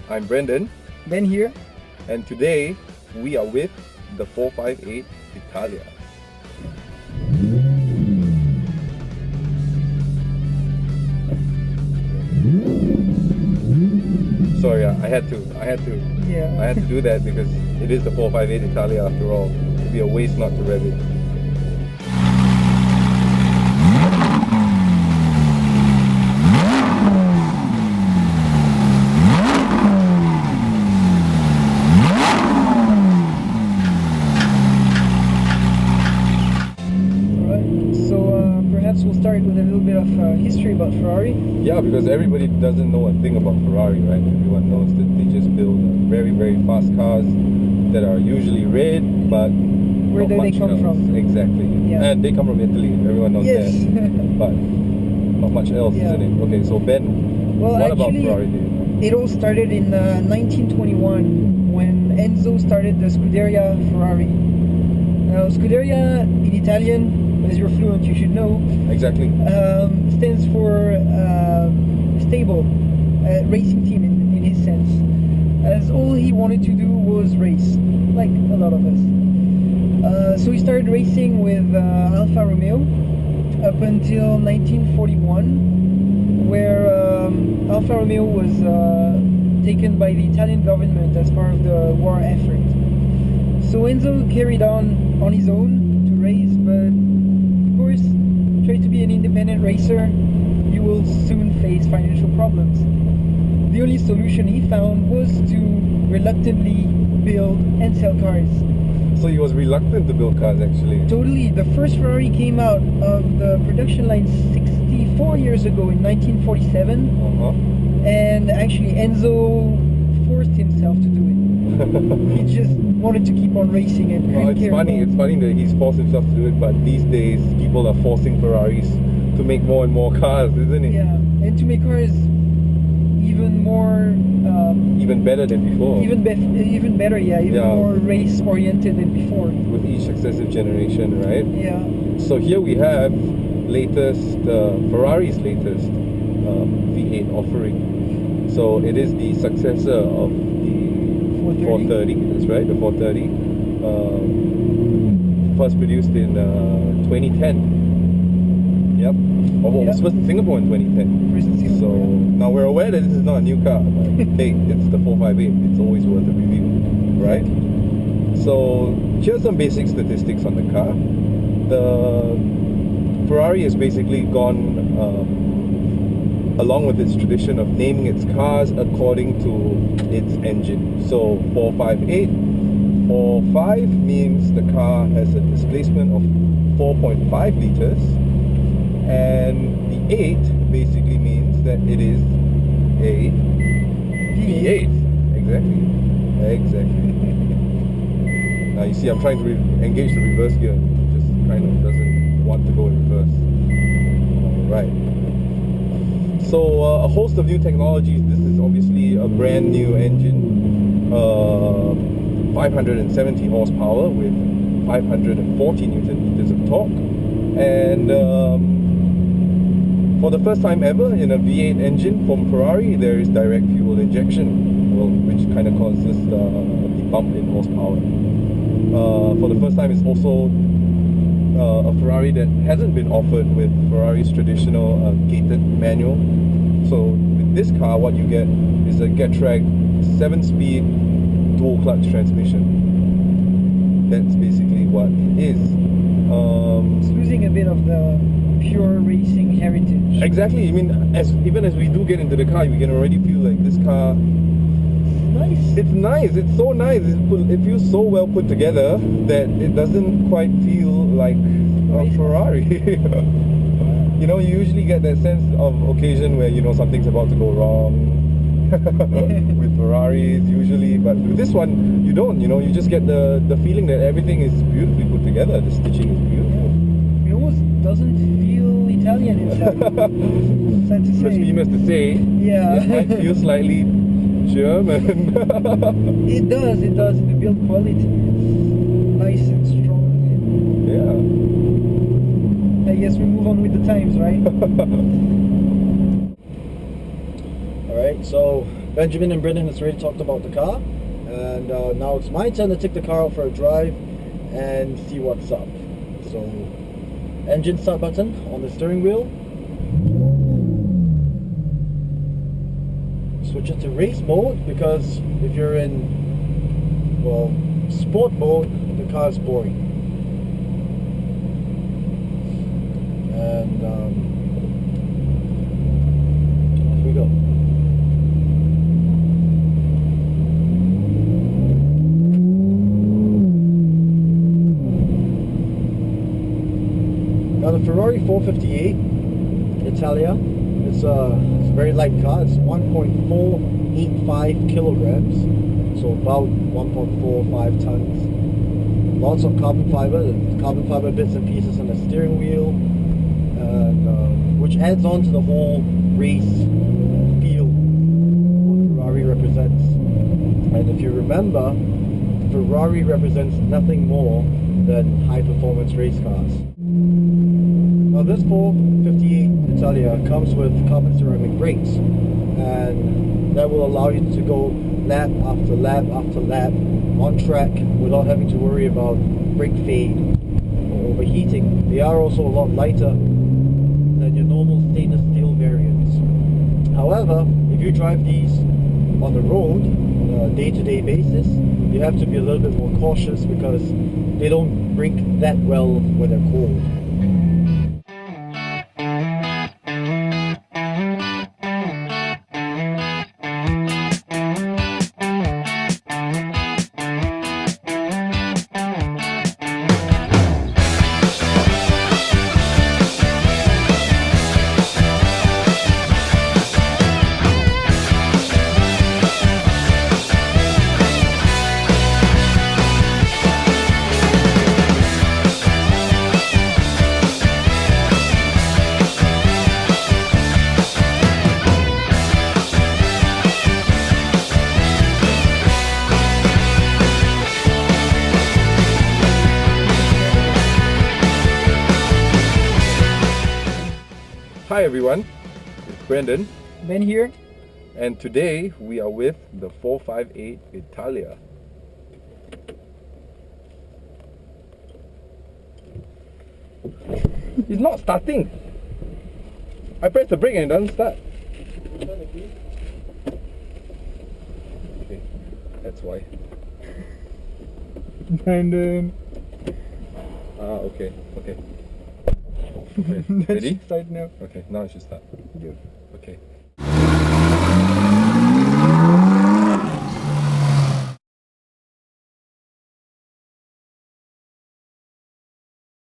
I'm Brendan, Ben here. and today we are with the 458 Italia. Sorry, I had to do that because it is the 458 Italia after all. It'd be a waste not to rev it. Perhaps we'll start with a little bit of history about Ferrari. Yeah, because everybody doesn't know a thing about Ferrari, right? Everyone knows that they just build very, very fast cars that are usually red, but where do they come from? Exactly. Yeah. And they come from Italy. Everyone knows yes. that. But not much else, isn't it? Okay, so Ben, what about Ferrari do you know? It all started in 1921 when Enzo started the Scuderia Ferrari. Now, Scuderia in Italian, as you're fluent, you should know. Exactly. Stands for stable, racing team in his sense. As all he wanted to do was race, like a lot of us. So he started racing with Alfa Romeo up until 1941, where Alfa Romeo was taken by the Italian government as part of the war effort. So Enzo carried on his own to race, but of course, try to be an independent racer, you will soon face financial problems. The only solution he found was to reluctantly build and sell cars. So he was reluctant to build cars, actually. Totally. The first Ferrari came out of the production line 64 years ago in 1947. And actually Enzo forced himself to do it. He just wanted to keep on racing and it's funny that he's forced himself to do it, but these days people are forcing Ferraris to make more and more cars, isn't it? Yeah, and to make cars even more even better than before. Even better, more race oriented than before. With each successive generation, right? Yeah. So here we have Ferrari's latest V8 offering. So it is the successor of the 430, that's right, the 430. First produced in 2010. Yep. Was first in Singapore in 2010. So now we're aware that this is not a new car, but hey, it's the 458. It's always worth a review, right? So here's some basic statistics on the car. The Ferrari has basically gone along with its tradition of naming its cars according to its engine. So 458, 45 means the car has a displacement of 4.5 liters, and the 8 basically means that it is a V8. Exactly. Now you see I'm trying to engage the reverse gear, it just kind of doesn't want to go in reverse. Alright. So a host of new technologies. This is obviously a brand new engine, 570 horsepower with 540 Newton meters of torque, and for the first time ever in a V8 engine from Ferrari, there is direct fuel injection, which kind of causes the bump in horsepower. For the first time, it's also a Ferrari that hasn't been offered with Ferrari's traditional gated manual. So with this car, what you get is a Getrag 7-speed dual clutch transmission. That's basically what it is. It's losing a bit of the pure racing heritage. Exactly. I mean, even as we do get into the car, we can already feel like this car. It's nice. It's so nice. It feels so well put together that it doesn't quite feel like a Ferrari. You know, you usually get that sense of occasion where, you know, something's about to go wrong with Ferraris usually, but with this one you don't. You know, you just get the feeling that everything is beautifully put together. The stitching is beautiful. It almost doesn't feel Italian inside. Sad to say. Must to say. Yeah. It might feel slightly German. It does in the build quality. Nice and strong. Yeah. I guess we move on with the times, right? Alright, so Benjamin and Brendan has already talked about the car, and now it's my turn to take the car out for a drive and see what's up. So, engine start button on the steering wheel. Switch it to race mode, because if you're in, well, sport mode, the car is boring. And off we go. Now the Ferrari 458 Italia, it's a very light car. It's 1.485 kilograms, so about 1.45 tons. Lots of carbon fiber bits and pieces on the steering wheel, and which adds on to the whole race feel what Ferrari represents. And if you remember, Ferrari represents nothing more than high performance race cars. Now this 458 Italia comes with carbon ceramic brakes, and that will allow you to go lap after lap after lap on track without having to worry about brake fade or overheating. They are also a lot lighter than your normal stainless steel variants. However, if you drive these on the road on a day-to-day basis, you have to be a little bit more cautious because they don't brake that well when they're cold. Hi everyone, it's Brendan, Ben here. and today we are with the 458 Italia. It's not starting. I press the brake and it doesn't start. Okay, that's why. Brendan. Okay. Okay, Let's ready? start now. Okay, now it should start. Yeah. Okay.